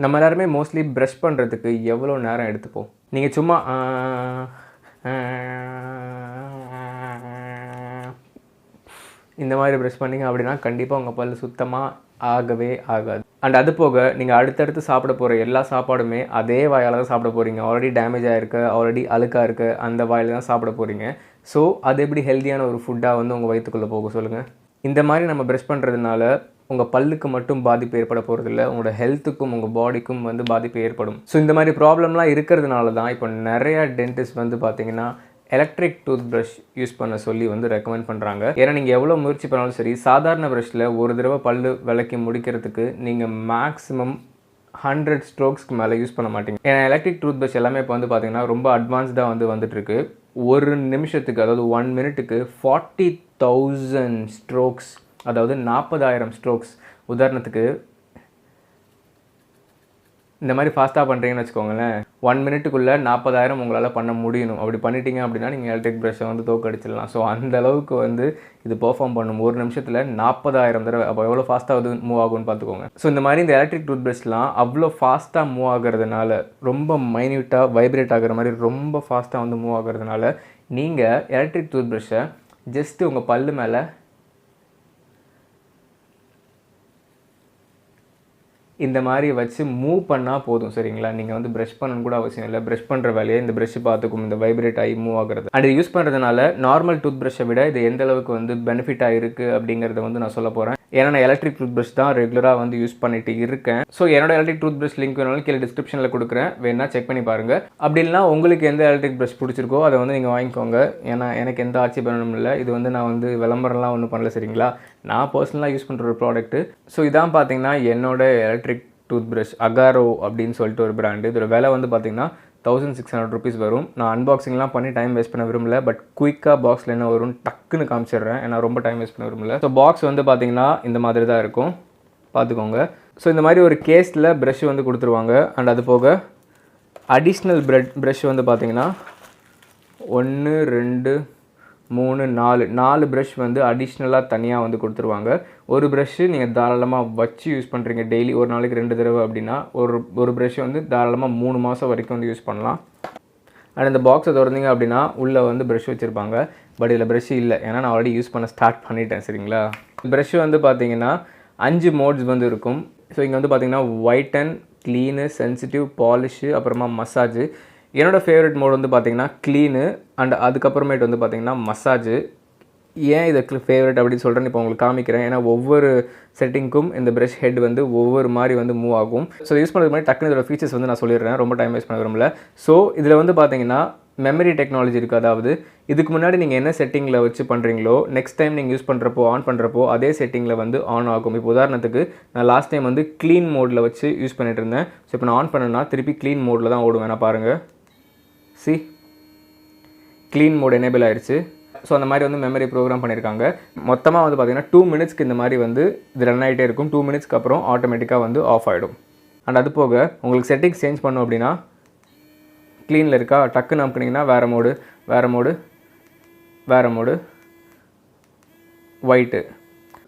நம்ம எல்லாருமே mostly brush பண்ணுறதுக்கு எவ்வளோ நேரம் எடுத்துப்போம்? நீங்கள் சும்மா இந்த மாதிரி ப்ரஷ் பண்ணிங்க அப்படின்னா கண்டிப்பாக உங்கள் பல் சுத்தமாக ஆகவே ஆகாது. அண்ட் அது போக நீங்கள் அடுத்தடுத்து சாப்பிட போகிற எல்லா சாப்பாடுமே அதே வாயால் தான் சாப்பிட போகிறீங்க. ஆல்ரெடி டேமேஜ் ஆகிருக்கு, ஆல்ரெடி அழுக்காக இருக்குது, அந்த வாயில் தான் சாப்பிட போகிறீங்க. ஸோ அது எப்படி ஹெல்த்தியான ஒரு ஃபுட்டாக வந்து உங்கள் வயிற்றுக்குள்ளே போக சொல்லுங்கள்? இந்த மாதிரி நம்ம ப்ரஷ் பண்ணுறதுனால உங்கள் பல்லுக்கு மட்டும் பாதிப்பு ஏற்பட போகிறதில்ல, உங்களோட ஹெல்த்துக்கும் உங்கள் பாடிக்கும் வந்து பாதிப்பு ஏற்படும். ஸோ இந்த மாதிரி ப்ராப்ளம்லாம் இருக்கிறதுனால தான் இப்போ நிறையா டென்டிஸ்ட் வந்து பார்த்திங்கன்னா எலக்ட்ரிக் டூத் ப்ரஷ் யூஸ் பண்ண சொல்லி வந்து ரெக்கமெண்ட் பண்ணுறாங்க. ஏன்னா நீங்கள் எவ்வளோ முயற்சி பண்ணாலும் சரி, சாதாரண ப்ரஷில் ஒரு தடவை பல்லு விளக்கி முடிக்கிறதுக்கு நீங்கள் மேக்ஸிமம் 100 ஸ்ட்ரோக்ஸ்க்கு மேலே யூஸ் பண்ண மாட்டீங்க. ஏன்னா எலக்ட்ரிக் டூத் ப்ரஷ் எல்லாமே இப்போ வந்து பார்த்திங்கன்னா ரொம்ப அட்வான்ஸ்டாக வந்து வந்துட்டுருக்கு. ஒரு நிமிஷத்துக்கு, அதாவது 1 மினிட்டுக்கு 40,000 ஸ்ட்ரோக்ஸ், அதாவது 40,000 ஸ்ட்ரோக்ஸ். உதாரணத்துக்கு இந்த மாதிரி ஃபாஸ்ட்டாக பண்ணுறீங்கன்னு வச்சுக்கோங்களேன், 1 மினிட்டுக்குள்ளே 40,000 உங்களால் பண்ண முடியணும். அப்படி பண்ணிட்டீங்க அப்படின்னா நீங்கள் எலக்ட்ரிக் ப்ரஷ்ஷை வந்து தோக்கடிச்சிடலாம். ஸோ அந்த அளவுக்கு வந்து இது பெர்ஃபார்ம் பண்ணும். ஒரு நிமிஷத்தில் 40,000 தடவை. அப்போ எவ்வளோ ஃபாஸ்ட்டாக வந்து மூவ் ஆகும்னு பார்த்துக்கோங்க. ஸோ இந்த மாதிரி இந்த எலக்ட்ரிக் டூத் ப்ரஷ்லாம் அவ்வளோ ஃபாஸ்ட்டாக மூவ் ஆகிறதுனால, ரொம்ப மைன்யூட்டாக வைப்ரேட் ஆகிற மாதிரி ரொம்ப ஃபாஸ்ட்டாக வந்து மூவ் ஆகிறதுனால நீங்கள் எலக்ட்ரிக் டூத் ப்ரஷ்ஷை ஜஸ்ட்டு உங்கள் பல்லு மேலே இந்த மாதிரி வச்சு மூவ் பண்ணால் போதும். சரிங்களா? நீங்கள் வந்து ப்ரஷ் பண்ணணும் கூட அவசியம் இல்லை. ப்ரஷ் பண்ணுற வேலையை இந்த ப்ரஷ் பார்த்துக்கும், இந்த வைப்ரேட் ஆகி மூவ் ஆகிறது. அண்ட் இது யூஸ் பண்ணுறதுனால நார்மல் டூத் ப்ரஷ்ஷை விட இது எந்த அளவுக்கு வந்து பெனிஃபிட்டாக இருக்குது அப்படிங்கிறத வந்து நான் சொல்ல போகிறேன். ஏன்னா நான் எலக்ட்ரிக் டூத் ப்ரஷ் தான் ரெகுலராக வந்து யூஸ் பண்ணிட்டு இருக்கேன். ஸோ என்னோட எலக்ட்ரிக் டூத் ப்ரஷ் லிங்க் வேணாலும் கீழே டிஸ்கிரிப்ஷனில் கொடுக்குறேன், வேணா செக் பண்ணி பாருங்கள். அப்படி இல்லைனா உங்களுக்கு எந்த எலக்ட்ரிக் ப்ரஷ் பிடிச்சிருக்கோ அதை வந்து நீங்கள் வாங்கிக்கோங்க. ஏன்னா எனக்கு எந்த ஆட்சேபனும் இல்லை. இது வந்து நான் வந்து விளம்பரம்லாம் ஒன்றும் பண்ணல. சரிங்களா? நான் பர்சனலாக யூஸ் பண்ணுற ஒரு ப்ராடக்ட்டு. ஸோ இதான் பார்த்தீங்கன்னா என்னோட எலக்ட்ரிக் டூத் ப்ரஷ் அகாரோ அப்படின்னு சொல்லிட்டு ஒரு பிராண்டு. இதோட விலை வந்து பார்த்தீங்கன்னா 1600 rupees வரும். நான் அன்பாக்சிங்லாம் பண்ணி டைம் வேஸ்ட் பண்ண விரும்பல. பட் குயிக்காக பாக்ஸில் என்ன வரும்னு டக்குன்னு காமிச்சிடுறேன். ஏன்னா ரொம்ப டைம் வேஸ்ட் பண்ண விரும்பல. ஸோ பாக்ஸ் வந்து பார்த்தீங்கன்னா இந்த மாதிரி தான் இருக்கும், பார்த்துக்கோங்க. ஸோ இந்த மாதிரி ஒரு கேஸில் ப்ரஷ் வந்து கொடுத்துருவாங்க. அண்ட் அது போக அடிஷ்னல் ப்ரஷ் வந்து பார்த்தீங்கன்னா 1 2 3 4 ப்ரஷ் வந்து அடிஷ்னலாக தனியாக வந்து கொடுத்துருவாங்க. ஒரு ப்ரஷ்ஷு நீங்கள் தாராளமாக வச்சு யூஸ் பண்ணுறீங்க டெய்லி, ஒரு நாளைக்கு 2 தடவை அப்படின்னா ஒரு ப்ரஷ் வந்து தாராளமாக 3 மாதம் வரைக்கும் வந்து யூஸ் பண்ணலாம். அண்ட் இந்த பாக்ஸை திறந்தீங்க அப்படின்னா உள்ளே வந்து ப்ரஷ் வச்சுருப்பாங்க. பட் இதில் ப்ரஷ் இல்லை, ஏன்னா நான் ஆல்ரெடி யூஸ் பண்ண ஸ்டார்ட் பண்ணிட்டேன். சரிங்களா? ப்ரஷ் வந்து பார்த்தீங்கன்னா 5 மோட்ஸ் வந்து இருக்கும். ஸோ இங்கே வந்து பார்த்தீங்கன்னா ஒயிட்டன், க்ளீனு, சென்சிட்டிவ், பாலிஷு, அப்புறமா மசாஜு. என்னோடய ஃபேவரட் மோட் வந்து பார்த்திங்கன்னா க்ளீனு அண்ட் அதுக்கப்புறமேட்டு வந்து பார்த்திங்கன்னா மசாஜு. ஏன் இதை ஃபேவரட் அப்படின்னு சொல்கிறேன்னு இப்போ உங்களுக்கு காமிக்கிறேன். ஏன்னா ஒவ்வொரு செட்டிங்க்கும் இந்த ப்ரஷ் ஹெட் வந்து ஒவ்வொரு மாதிரி வந்து மூவ் ஆகும். ஸோ யூஸ் பண்ணுறது மாதிரி டக்குனு இதோட ஃபீச்சர்ஸ் வந்து நான் சொல்லிடுறேன், ரொம்ப டைம் வேஸ்ட் பண்ண விரும்பல. ஸோ இதில் வந்து பார்த்திங்கன்னா மெமரி டெக்னாலஜி இருக்குது. அதாவது இதுக்கு முன்னாடி நீங்கள் என்ன செட்டிங்கில் வச்சு பண்ணுறீங்களோ நெக்ஸ்ட் டைம் நீங்கள் யூஸ் பண்ணுறப்போ ஆன் பண்ணுறப்போ அதே செட்டிங்கில் வந்து ஆன் ஆகும். இப்போ உதாரணத்துக்கு நான் லாஸ்ட் டைம் வந்து க்ளீன் மோடில் வச்சு யூஸ் பண்ணிட்டு இருந்தேன். ஸோ இப்போ நான் ஆன் பண்ணேன்னா திருப்பி க்ளீன் மோடில் தான் ஓடுவேன். நான் பாருங்கள், சி க்ளீன் மோட் எனேபிள் ஆயிடுச்சு. ஸோ அந்த மாதிரி வந்து மெமரி ப்ரோக்ராம் பண்ணியிருக்காங்க. மொத்தமாக வந்து பார்த்திங்கன்னா 2 மினிட்ஸ்க்கு இந்த மாதிரி வந்து இது ரன் ஆகிட்டே இருக்கும். 2 மினிட்ஸ்க்கு அப்புறம் ஆட்டோமேட்டிக்காக வந்து ஆஃப் ஆகிடும். அண்ட் அது போக உங்களுக்கு செட்டிங்ஸ் சேஞ்ச் பண்ணோம் அப்படின்னா க்ளீனில் இருக்கா, டக்குன்னு அமுக்குனிங்கன்னா வேறு மோடு, வேறு மோடு, வேறு மோடு, ஒயிட்டு.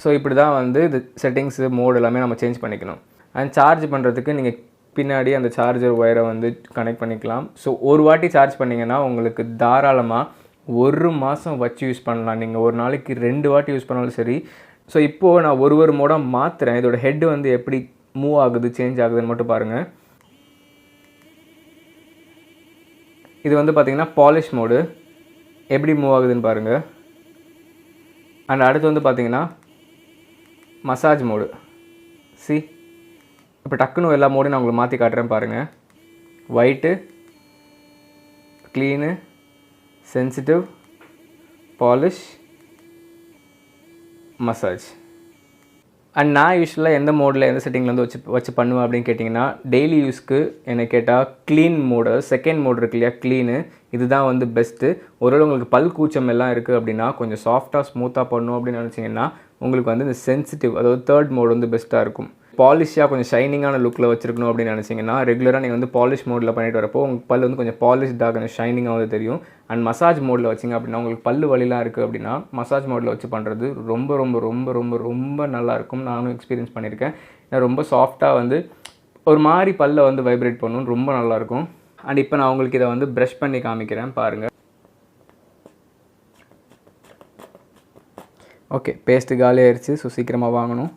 ஸோ இப்படி தான் வந்து இது செட்டிங்ஸு மோடு எல்லாமே நம்ம சேஞ்ச் பண்ணிக்கணும். அண்ட் சார்ஜ் பண்ணுறதுக்கு நீங்கள் பின்னாடி அந்த சார்ஜர் ஒயரை வந்து கனெக்ட் பண்ணிக்கலாம். ஸோ ஒரு வாட்டி சார்ஜ் பண்ணிங்கன்னா உங்களுக்கு தாராளமாக 1 மாதம் வச்சு யூஸ் பண்ணலாம். நீங்கள் ஒரு நாளைக்கு 2 வாட்டி யூஸ் பண்ணாலும் சரி. ஸோ இப்போது நான் ஒரு மோடாக மாற்றுறேன். இதோட ஹெட் வந்து எப்படி மூவ் ஆகுது, சேஞ்ச் ஆகுதுன்னு மட்டும் பாருங்கள். இது வந்து பார்த்திங்கன்னா பாலிஷ் மோடு, எப்படி மூவ் ஆகுதுன்னு பாருங்கள். அண்ட் அடுத்து வந்து பார்த்திங்கன்னா மசாஜ் மோடு. சி இப்போ டக்குன்னு எல்லா மோடையும் நான் உங்களுக்கு மாற்றி காட்டுறேன் பாருங்கள். White, clean, sensitive, polish, massage. And நான் யூஸ்வலாக எந்த மோடில் எந்த செட்டிங்கில் வந்து வச்சு பண்ணுவேன் அப்படின்னு கேட்டிங்கன்னா, டெய்லி யூஸ்க்கு என்னை கேட்டால் க்ளீன் மோடு, செகண்ட் மோடு இருக்கு இல்லையா, க்ளீனு, இதுதான் வந்து பெஸ்ட்டு. ஒருவேளை உங்களுக்கு பல் கூச்சம் எல்லாம் இருக்குது அப்படின்னா, கொஞ்சம் சாஃப்டாக ஸ்மூத்தாக பண்ணணும் அப்படின்னு நினச்சிங்கன்னா உங்களுக்கு வந்து இந்த சென்சிட்டிவ், அதாவது 3rd மோடு வந்து பெஸ்ட்டாக இருக்கும். பாலிஷாக கொஞ்சம் ஷைனிங்கான லுக்கில் வச்சுருக்கணும் அப்படின்னு நினச்சிங்கன்னா ரெகுலராக நீங்கள் வந்து பாலிஷ் மோடில் பண்ணிட்டு வரப்போ உங்கள் பல் வந்து கொஞ்சம் பாலிஷ்டாக கொஞ்சம் ஷைனிங்காக வந்து தெரியும். அண்ட் மசாஜ் மோடில் வச்சிங்க அப்படின்னா உங்களுக்கு பல்லு வலிலாம் இருக்குது அப்படின்னா மசாஜ் மோடில் வச்சு பண்ணுறது ரொம்ப ரொம்ப ரொம்ப ரொம்ப ரொம்ப நல்லாயிருக்கும். நானும் எக்ஸ்பீரியன்ஸ் பண்ணியிருக்கேன். ஏன்னா ரொம்ப சாஃப்டாக வந்து ஒரு மாதிரி பல்ல வந்து வைப்ரேட் பண்ணணும், ரொம்ப நல்லாயிருக்கும். அண்ட் இப்போ நான் உங்களுக்கு இதை வந்து ப்ரஷ் பண்ணி காமிக்கிறேன் பாருங்கள். ஓகே, பேஸ்ட்டு காலி ஆயிடுச்சு. ஸோ சீக்கிரமாக வாங்கணும்.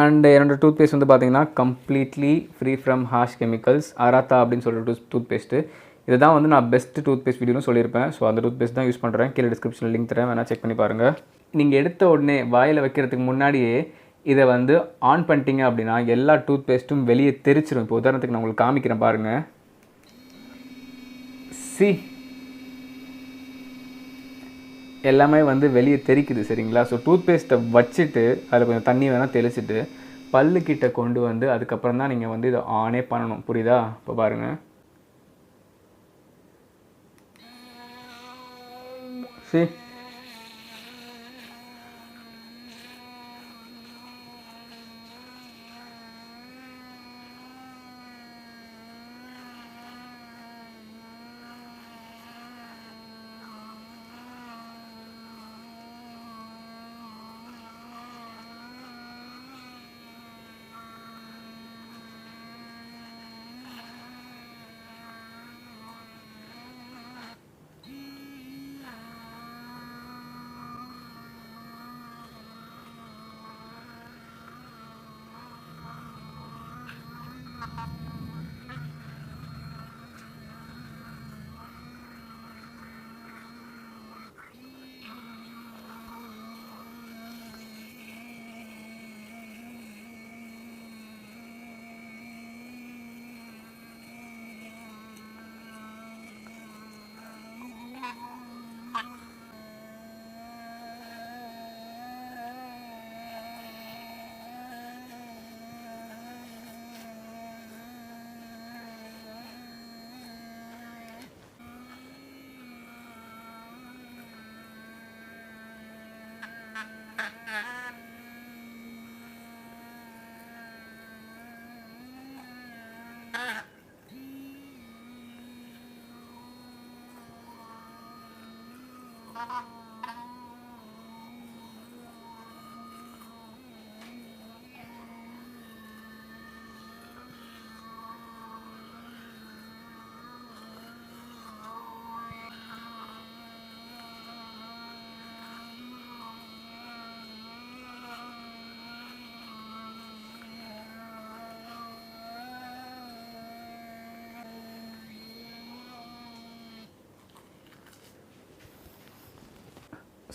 அண்ட் என்னோடய டூத் பேஸ்ட் வந்து பார்த்திங்கன்னா completely free from harsh chemicals, அராத்தா அப்படின்னு சொல்லிட்டு டூத் பேஸ்ட்டு. இதை தான் வந்து நான் பெஸ்ட்டு டூத் பேஸ்ட் வீடியோன்னு சொல்லியிருப்பேன். ஸோ அந்த டூத் பேஸ்ட் தான் யூஸ் பண்ணுறேன். கீழே டிஸ்கிரிப்ஷனில் லிங்க் தரேன், வேணால் செக் பண்ணி பாருங்கள். நீங்கள் எடுத்த உடனே வாயில் வைக்கிறதுக்கு முன்னாடியே இதை வந்து ஆன் பண்ணிட்டீங்க அப்படின்னா எல்லா டூத் பேஸ்ட்டும் வெளியே தெரிச்சிடும். இப்போ உதாரணத்துக்கு நான் உங்களுக்கு காமிக்கிறேன் பாருங்கள். எல்லாமே வந்து வெளியே தெரிக்குது சரிங்களா. ஸோ டூத் பேஸ்ட்டை வச்சுட்டு அதில் கொஞ்சம் தண்ணி வேணால் தெளிச்சுட்டு பல்லுக்கிட்ட கொண்டு வந்து அதுக்கப்புறம் தான் நீங்கள் வந்து இதை ஆனே பண்ணணும். புரியுதா? இப்போ பாருங்கள்.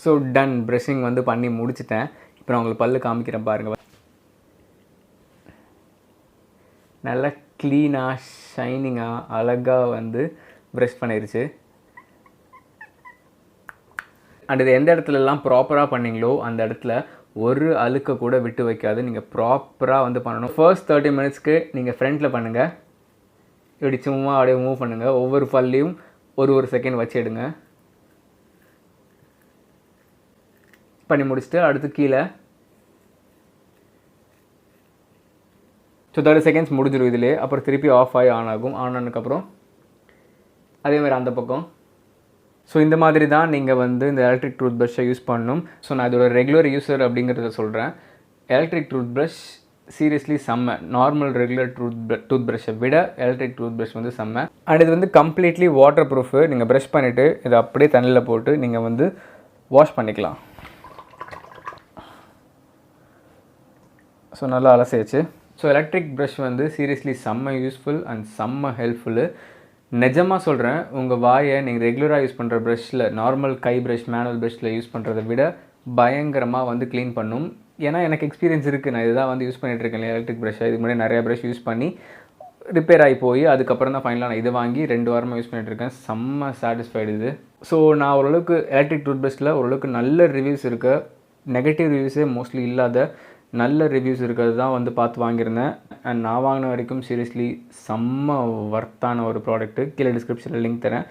ஸோ டன், ப்ரஷிங் வந்து பண்ணி முடிச்சிட்டேன். இப்போ நான் உங்களுக்கு பல்லு காமிக்கிறேன் பாருங்கள். நல்லா க்ளீனாக ஷைனிங்காக அழகாக வந்து ப்ரஷ் பண்ணிருச்சு. அண்ட் இது எந்த இடத்துலலாம் ப்ராப்பராக பண்ணிங்களோ அந்த இடத்துல ஒரு அழுக்க கூட விட்டு வைக்காது. நீங்கள் ப்ராப்பராக வந்து பண்ணணும். ஃபர்ஸ்ட் 30 மினிட்ஸ்க்கு நீங்கள் ஃப்ரண்ட்டில் பண்ணுங்கள். இப்படி சும்மா அப்படியே மூவ் பண்ணுங்கள். ஒவ்வொரு பல்லையும் ஒரு செகண்ட் வச்சு எடுங்க. பண்ணி முடிச்சுட்டு அடுத்து கீழே. ஸோ 30 செகண்ட்ஸ் முடிஞ்சிடும் இதிலே. அப்புறம் திருப்பி ஆஃப் ஆகி ஆன் ஆகும். ஆன் ஆனதுக்கப்புறம் அதேமாதிரி அந்த பக்கம். ஸோ இந்த மாதிரி தான் நீங்கள் வந்து இந்த எலக்ட்ரிக் டூத் ப்ரஷ்ஷை யூஸ் பண்ணணும். ஸோ நான் இதோட ரெகுலர் யூஸர் அப்படிங்கிறத சொல்கிறேன். எலக்ட்ரிக் டூத் ப்ரஷ் சீரியஸ்லி செம்ம. நார்மல் ரெகுலர் டூத் ப்ரஷ்ஷை விட எலக்ட்ரிக் டூத் ப்ரஷ் வந்து செம்ம. அண்ட் இது வந்து கம்ப்ளீட்லி வாட்டர் ப்ரூஃபு. நீங்கள் ப்ரஷ் பண்ணிவிட்டு இதை அப்படியே தண்ணியில் போட்டு நீங்கள் வந்து வாஷ் பண்ணிக்கலாம். ஸோ நல்லா அலசியாச்சு. ஸோ எலக்ட்ரிக் ப்ரஷ் வந்து சீரியஸ்லி செம்ம யூஸ்ஃபுல் அண்ட் செம்ம ஹெல்ப்ஃபுல்லு. நிஜமாக சொல்கிறேன், உங்கள் வாயை நீங்கள் ரெகுலராக யூஸ் பண்ணுற ப்ரஷ்ஷில், நார்மல் கை ப்ரஷ் மேனுவல் ப்ரஷ்ஷில் யூஸ் பண்ணுறதை விட பயங்கரமாக வந்து க்ளீன் பண்ணும். ஏன்னா எனக்கு எக்ஸ்பீரியன்ஸ் இருக்குது. நான் இதுதான் வந்து யூஸ் பண்ணிகிட்ருக்கேன் எலக்ட்ரிக் ப்ரஷ்ஷை. இதுக்கு முன்னாடி நிறையா ப்ரஷ் யூஸ் பண்ணி ரிப்பேர் ஆகி போய் அதுக்கப்புறம் தான் ஃபைனலாக நான் இதை வாங்கி 2 வாரமாக யூஸ் பண்ணிகிட்ருக்கேன். செம்ம சாட்டிஸ்ஃபைடு இது. ஸோ நான் ஓரளவுக்கு எலக்ட்ரிக் டூத் ப்ரஷ்ஷில் ஓரளவுக்கு நல்ல ரிவ்யூஸ் இருக்க, நெகட்டிவ் ரிவ்யூஸே மோஸ்ட்லி இல்லாத நல்ல ரிவ்யூஸ் இருக்கிறது தான் வந்து பார்த்து வாங்கியிருந்தேன். அண்ட் நான் வாங்கின வரைக்கும் சீரியஸ்லி செம்ம ஒர்த்தான ஒரு ப்ராடக்ட்டு. கீழே டிஸ்கிரிப்ஷனில் லிங்க் தரேன்.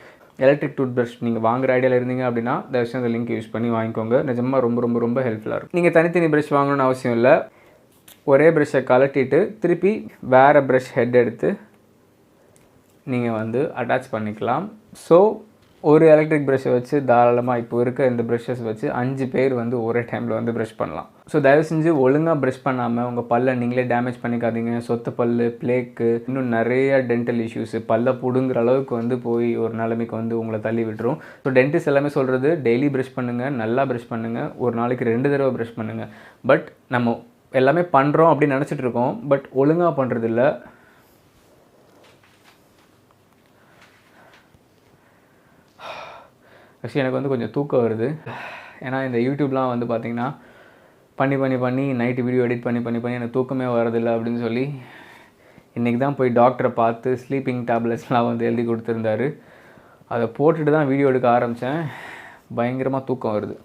எலக்ட்ரிக் டூத் ப்ரஷ் நீங்கள் வாங்குற ஐடியாவில் இருந்தீங்க அப்படின்னா தயவுசெய்து அந்த லிங்க் யூஸ் பண்ணி வாங்கிக்கோங்க. நிஜமாக ரொம்ப ரொம்ப ரொம்ப ஹெல்ப்ஃபுல்லாக இருக்கும். நீங்கள் தனித்தனி ப்ரஷ் வாங்கணும்னு அவசியம் இல்லை. ஒரே ப்ரஷ்ஷை கலட்டிட்டு திருப்பி வேறு ப்ரஷ் ஹெட் எடுத்து நீங்கள் வந்து அட்டாச் பண்ணிக்கலாம். ஸோ ஒரு எலக்ட்ரிக் ப்ரஷ்ஷை வச்சு தாராளமாக இப்போ இருக்க இந்த ப்ரஷஸ் வச்சு 5 பேர் வந்து ஒரே டைமில் வந்து ப்ரஷ் பண்ணலாம். ஸோ தயவு செஞ்சு ஒழுங்காக ப்ரஷ் பண்ணாமல் உங்கள் பல்லை நீங்களே டேமேஜ் பண்ணிக்காதீங்க. சொத்த பல், பிளேக்கு, இன்னும் நிறைய டென்டல் இஷ்யூஸு, பல்லை பிடுங்குற அளவுக்கு வந்து போய் ஒரு நிலைமைக்கு வந்து உங்களை தள்ளி விட்டுரும். ஸோ டென்டிஸ்ட் எல்லாமே சொல்கிறது டெய்லி ப்ரஷ் பண்ணுங்கள், நல்லா ப்ரஷ் பண்ணுங்கள், ஒரு நாளைக்கு 2 தடவை ப்ரஷ் பண்ணுங்கள். பட் நம்ம எல்லாமே பண்ணுறோம் அப்படின்னு நினச்சிட்டு இருக்கோம், பட் ஒழுங்காக பண்ணுறதில்ல. ஆக்சுவலி எனக்கு வந்து கொஞ்சம் தூக்கம் வருது. ஏன்னா இந்த யூடியூப்லாம் வந்து பார்த்திங்கன்னா பண்ணி நைட்டு வீடியோ எடிட் பண்ணி எனக்கு தூக்கமே வரதில்லை அப்படின்னு சொல்லி இன்றைக்கி தான் போய் டாக்டரை பார்த்து ஸ்லீப்பிங் டேப்லெட்ஸ்லாம் வந்து எழுதி கொடுத்துருந்தாரு. அதை போட்டுட்டு தான் வீடியோ எடுக்க ஆரம்பித்தேன். பயங்கரமாக தூக்கம் வருது.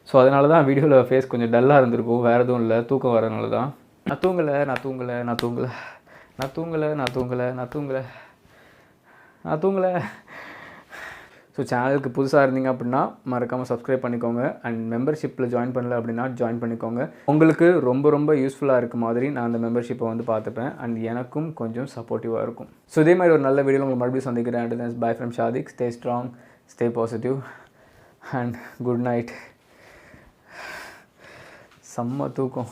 ஸோ அதனால தான் வீடியோவில் ஃபேஸ் கொஞ்சம் டல்லாக இருந்திருக்கும், வேறு எதுவும் இல்லை, தூக்கம் வரதுனால தான். நான் தூங்கலை. ஸோ சேனலுக்கு புதுசாக இருந்தீங்க அப்படின்னா மறக்காமல் சப்ஸ்கிரைப் பண்ணிக்கோங்க. அண்ட் மெம்பர்ஷிப்பில் ஜாயின் பண்ணல அப்படின்னா ஜாயின் பண்ணிக்கோங்க. உங்களுக்கு ரொம்ப ரொம்ப யூஸ்ஃபுல்லாக இருக்க மாதிரி நான் அந்த மெம்பர்ஷிப்பை வந்து பார்த்துப்பேன். அண்ட் எனக்கும் கொஞ்சம் சப்போர்ட்டிவாக இருக்கும். ஸோ இதே மாதிரி ஒரு நல்ல வீடியோவில் உங்களுக்கு மறுபடியும் சந்திக்கிறேன். And by from Shadik. Stay strong, stay positive and good night. செம்ம தூக்கம்.